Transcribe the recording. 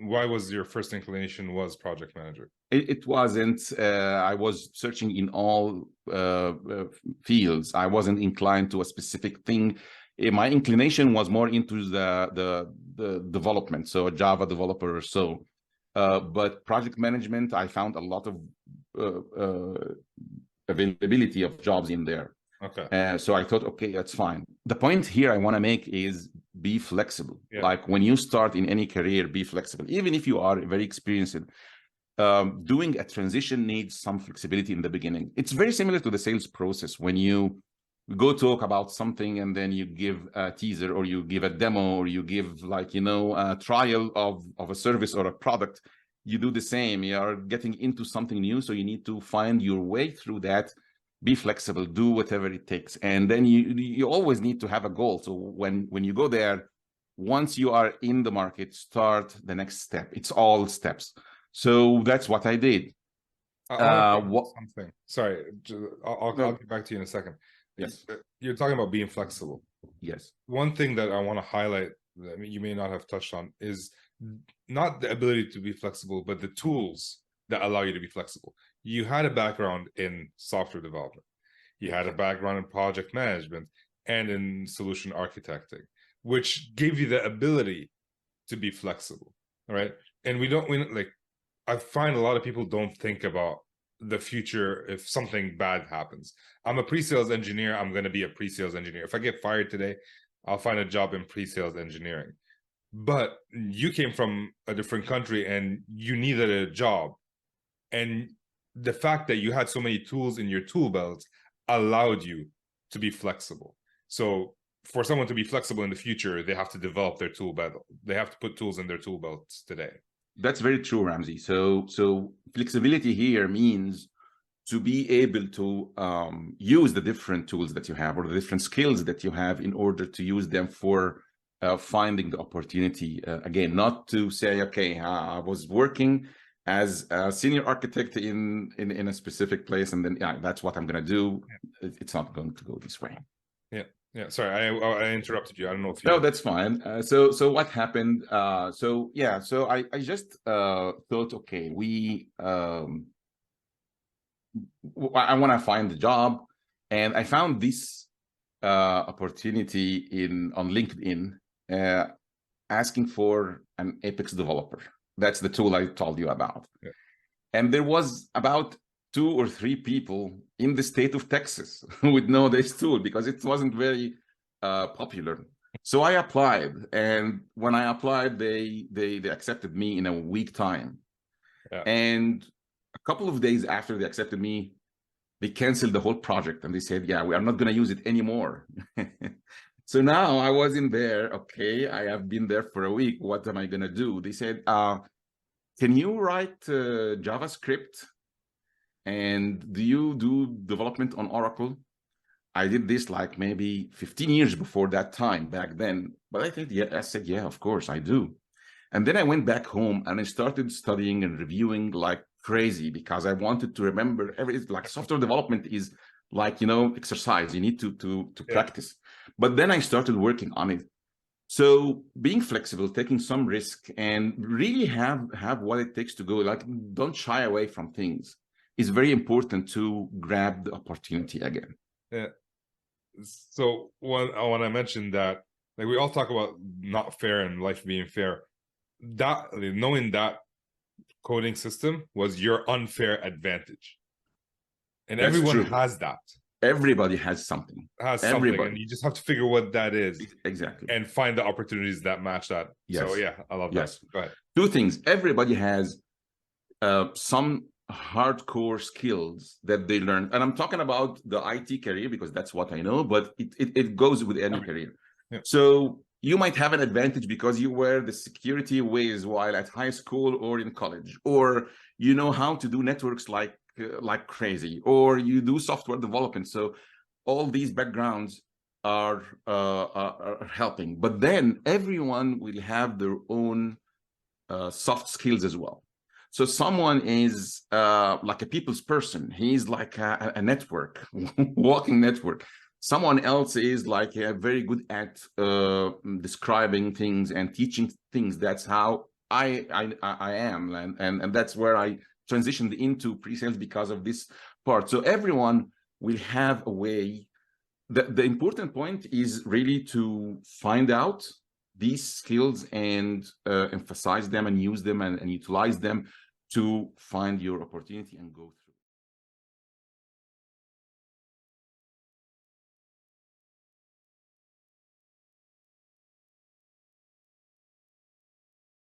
why was your first inclination was project manager? It wasn't. I was searching in all fields. I wasn't inclined to a specific thing. My inclination was more into the development, so a Java developer or so. But project management, I found a lot of availability of jobs in there. Okay. So I thought, okay, that's fine. The point here I want to make is be flexible. Yeah. Like when you start in any career, be flexible. Even if you are very experienced, doing a transition needs some flexibility in the beginning. It's very similar to the sales process. When you go talk about something and then you give a teaser or you give a demo or you give, like, you know, a trial of a service or a product, you do the same. You are getting into something new, so you need to find your way through that. Be flexible, do whatever it takes, and then you always need to have a goal. So when you go there, once you are in the market, start the next step. It's all steps. So that's what I did. Something. Sorry, I'll get back to you in a second. Yes. You're talking about being flexible. Yes. One thing that I want to highlight, I mean, you may not have touched on, is not the ability to be flexible, but the tools that allow you to be flexible. You had a background in software development. You had a background in project management and in solution architecting, which gave you the ability to be flexible, right? And I find a lot of people don't think about the future if something bad happens. I'm a pre-sales engineer. I'm going to be a pre-sales engineer. If I get fired today, I'll find a job in pre-sales engineering. But you came from a different country and you needed a job. And the fact that you had so many tools in your tool belt allowed you to be flexible. So for someone to be flexible in the future, they have to develop their tool belt. They have to put tools in their tool belts today. That's very true, Ramzi. So flexibility here means to be able to use the different tools that you have or the different skills that you have in order to use them for finding the opportunity. Again, not to say, okay, I was working as a senior architect in a specific place, and then that's what I'm going to do. Yeah. It's not going to go this way. Yeah. Sorry, I interrupted you. I don't know if you... No, that's fine. So what happened? So I just thought, okay, I want to find a job, and I found this opportunity on LinkedIn, asking for an Apex developer. That's the tool I told you about. Yeah. And there was about 2 or 3 people in the state of Texas who would know this tool because it wasn't very popular. So I applied, and when I applied, they accepted me in a week time. Yeah. And a couple of days after they accepted me, they canceled the whole project, and they said, yeah, we are not going to use it anymore. So now I was in there. Okay, I have been there for a week. What am I going to do? They said, can you write JavaScript? And do you do development on Oracle? I did this like maybe 15 years before that time back then. But I said, yeah, of course I do. And then I went back home and I started studying and reviewing like crazy because I wanted to remember like software development is like, you know, exercise. You need to practice. But then I started working on it. So being flexible, taking some risk, and really have what it takes to go, like, don't shy away from things, is very important to grab the opportunity again. Yeah. So when I mentioned that, like, we all talk about not fair and life being fair, that knowing that coding system was your unfair advantage. And That's everyone true. has that. Everybody has something. Everybody. And you just have to figure what that is. Exactly. And find the opportunities that match that. Yes. So yeah, I love that. Go ahead. 2 things. Everybody has some hardcore skills that they learn. And I'm talking about the IT career because that's what I know, but it goes with any career. Yeah. So you might have an advantage because you wear the security whiz while at high school or in college, or you know how to do networks like crazy, or you do software development. So all these backgrounds are helping, but then everyone will have their own soft skills as well. So someone is like a people's person. He's like a network, walking network. Someone else is like very good at describing things and teaching things. That's how I am, and that's where I transitioned into pre-sales because of this part. So everyone will have a way. The important point is really to find out these skills and emphasize them and use them and utilize them to find your opportunity and go through.